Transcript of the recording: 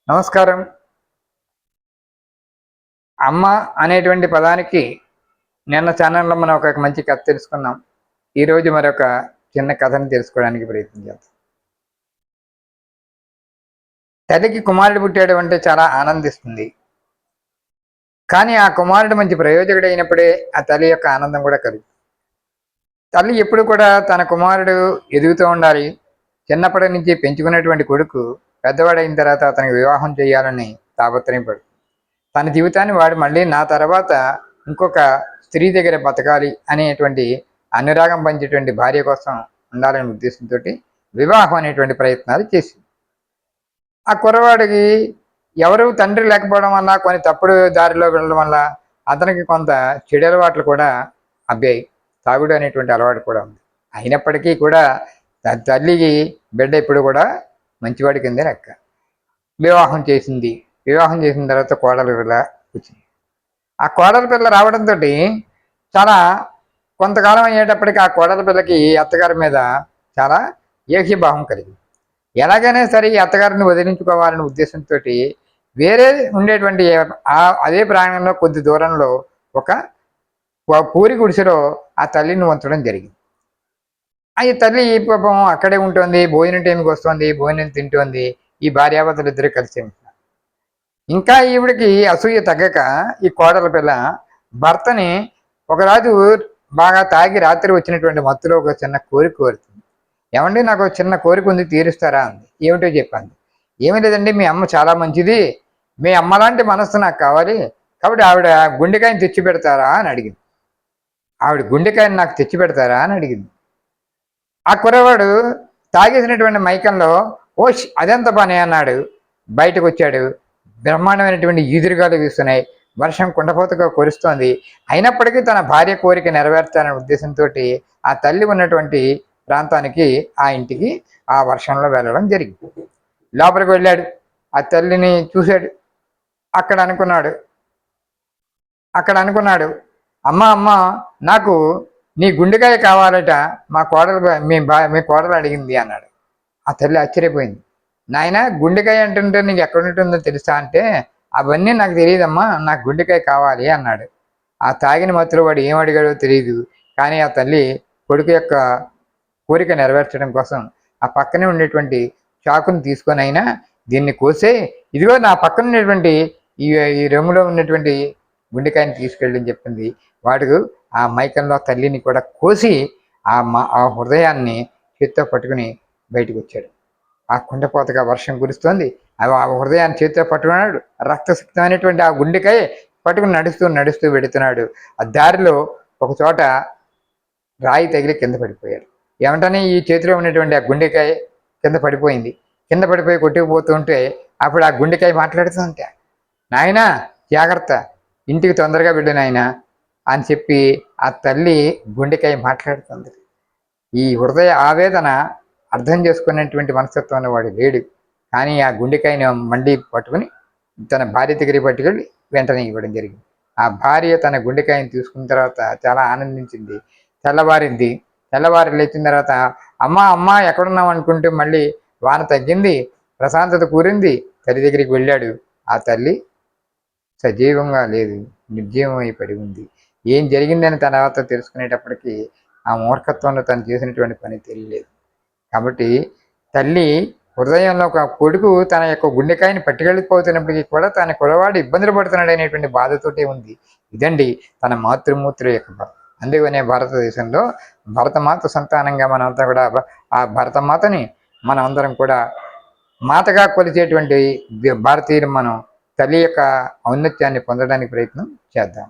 నమస్కారం. అమ్మ అనేటువంటి పదానికి నిన్న ఛానల్‌లో మనం ఒక మంచి కథ తెలుసుకున్నాం. ఈరోజు మరొక చిన్న కథను తెలుసుకోవడానికి ప్రయత్నం చేద్దాం. తల్లికి కుమారుడు పుట్టాడు అంటే చాలా ఆనందిస్తుంది. కానీ ఆ కుమారుడు మంచి ప్రయోజకుడైనప్పుడే ఆ తల్లి యొక్క ఆనందం కూడా కలుగుతుంది. తల్లి ఎప్పుడు కూడా తన కుమారుడు ఎదుగుతూ ఉండాలి. చిన్నప్పటి నుంచి పెంచుకున్నటువంటి కొడుకు పెద్దవాడైన తర్వాత అతనికి వివాహం చేయాలని తాపత్రయపడు. తన జీవితాన్ని వాడు మళ్ళీ నా తర్వాత ఇంకొక స్త్రీ దగ్గర బతకాలి అనేటువంటి అనురాగం పంచేటువంటి భార్య కోసం ఉండాలనే ఉద్దేశంతో వివాహం అనేటువంటి ప్రయత్నాలు చేసింది. ఆ కుర్రవాడికి ఎవరు తండ్రి లేకపోవడం వల్ల కొన్ని తప్పుడు దారిలో వెళ్ళడం వల్ల అతనికి కొంత చెడు అలవాట్లు కూడా అబ్బాయి. తాగుడు అనేటువంటి అలవాటు కూడా ఉంది. అయినప్పటికీ కూడా తల్లికి బిడ్డ ఇప్పుడు కూడా మంచివాడి కిందే లెక్క. వివాహం చేసింది. వివాహం చేసిన తర్వాత కోడలు పిల్ల వచ్చింది. ఆ కోడల పిల్ల రావడంతో చాలా కొంతకాలం అయ్యేటప్పటికి ఆ కోడల పిల్లకి అత్తగారి మీద చాలా ఏహ్యభావం కలిగింది. ఎలాగైనా సరే ఈ అత్తగారిని వదిలించుకోవాలనే ఉద్దేశంతో వేరే ఉండేటువంటి అదే ప్రాంగణంలో కొద్ది దూరంలో ఒక పూరి గుడిసెలో ఆ తల్లిని ఉంచడం జరిగింది. ఈ తల్లి పాపం అక్కడే ఉంటుంది, భోజనం టైంకి వస్తుంది, భోజనం తింటుంది. ఈ భార్యాభర్తలు ఇద్దరు కలిసి ఉంటున్నారు. ఇంకా ఈవిడికి అసూయ తగ్గక ఈ కోడల పిల్ల భర్తని ఒకరాజు బాగా తాగి రాత్రి వచ్చినటువంటి మత్తులో ఒక చిన్న కోరిక కోరుతుంది. ఏమండి, నాకు చిన్న కోరిక ఉంది, తీరుస్తారా అంది. ఏమిటో చెప్పండి. ఏమీ లేదండి, మీ అమ్మ చాలా మంచిది, మీ అమ్మ లాంటి మనస్సు నాకు కావాలి, కాబట్టి ఆవిడ గుండెకాయని తెచ్చి పెడతారా అని అడిగింది. ఆవిడ గుండెకాయని నాకు తెచ్చి పెడతారా అని అడిగింది. ఆ కుర్రవాడు తాగేసినటువంటి మైకంలో ఓష్ అదెంత పని అన్నాడు. బయటకు వచ్చాడు. బ్రహ్మాండమైనటువంటి ఈదురుగాలు వీస్తున్నాయి. వర్షం కుండపోతగా కురుస్తోంది. అయినప్పటికీ తన భార్య కోరిక నెరవేర్చాలనే ఉద్దేశంతో ఆ తల్లి ఉన్నటువంటి ప్రాంతానికి, ఆ ఇంటికి ఆ వర్షంలో వెళ్ళడం జరిగింది. లోపలికి వెళ్ళాడు. ఆ తల్లిని చూశాడు. అక్కడ అనుకున్నాడు, అమ్మ అమ్మ, నాకు నీ గుండెకాయ కావాలట, మా కోడలు మీ కోడలు అడిగింది అన్నాడు. ఆ తల్లి ఆశ్చర్యపోయింది. నాయన, గుండెకాయ అంటుంటే నీకు ఎక్కడుంటుందో తెలుసా అంటే, అవన్నీ నాకు తెలియదమ్మా, నాకు గుండెకాయ కావాలి అన్నాడు. ఆ తాగిన మత్తులో వాడు ఏం అడిగాడో తెలియదు. కానీ ఆ తల్లి కొడుకు యొక్క కోరిక నెరవేర్చడం కోసం ఆ పక్కనే ఉండేటువంటి చాకుని తీసుకొని అయినా దీన్ని కోసే, ఇదిగో నా పక్కన ఉన్నటువంటి ఈ ఈ రొమ్ములో ఉన్నటువంటి గుండెకాయని తీసుకెళ్ళని చెప్పింది. వాడు ఆ మైకంలో తల్లిని కూడా కోసి ఆ హృదయాన్ని చేత్తో పట్టుకుని బయటకు వచ్చాడు. ఆ కుండపోతగా వర్షం కురుస్తోంది. ఆ హృదయాన్ని చేతితో పట్టుకున్నాడు. రక్తసిక్తమైనటువంటి ఆ గుండెకాయ పట్టుకుని నడుస్తూ వెడుతున్నాడు. ఆ దారిలో ఒక చోట రాయి తగిలి కింద పడిపోయాడు. ఏమంటనే ఈ చేతిలో ఉన్నటువంటి ఆ గుండెకాయ కింద పడిపోయింది. కింద పడిపోయి కొట్టుకుపోతుంటే అప్పుడు ఆ గుండెకాయ మాట్లాడుతుంటే, నాయనా జాగ్రత్త, ఇంటికి తొందరగా వెళ్ళు నాయనా అని చెప్పి ఆ తల్లి గుండెకాయ మాట్లాడుతుంది. ఈ హృదయ ఆవేదన అర్థం చేసుకునేటువంటి మనస్తత్వం వాడు లేడు. కానీ ఆ గుండెకాయని మండి పట్టుకుని తన భార్య దగ్గరికి పట్టుకెళ్ళి వెంటనే ఇవ్వడం జరిగింది. ఆ భార్య తన గుండెకాయని తీసుకున్న తర్వాత చాలా ఆనందించింది. తెల్లవారి లేచిన తర్వాత అమ్మ అమ్మ ఎక్కడున్నాం అనుకుంటే మళ్ళీ వాన తగ్గింది, ప్రశాంతత కూరింది. తల్లి దగ్గరికి వెళ్ళాడు. ఆ తల్లి సజీవంగా లేదు, నిర్జీవమై పడి ఉంది. ఏం జరిగిందని తర్వాత తెలుసుకునేటప్పటికీ ఆ మూర్ఖత్వంలో తను చేసినటువంటి పని తెలియలేదు. కాబట్టి తల్లి హృదయంలో ఒక కొడుకు తన యొక్క గుండెకాయని పట్టుకెళ్ళిపోతున్నప్పటికీ కూడా తన కులవాడు ఇబ్బందులు పడుతున్నాడు అనేటువంటి బాధతోటే ఉంది. ఇదండి తన మాతృమూర్తుల యొక్క బాధ. అందుకనే భారతదేశంలో భరతమాత సంతానంగా మనంతా కూడా ఆ భరతమాతని మనం అందరం కూడా మాతగా కొలిచేటువంటి భారతీయులు మనం తల్లి యొక్క ఔన్నత్యాన్ని పొందడానికి ప్రయత్నం చేద్దాం.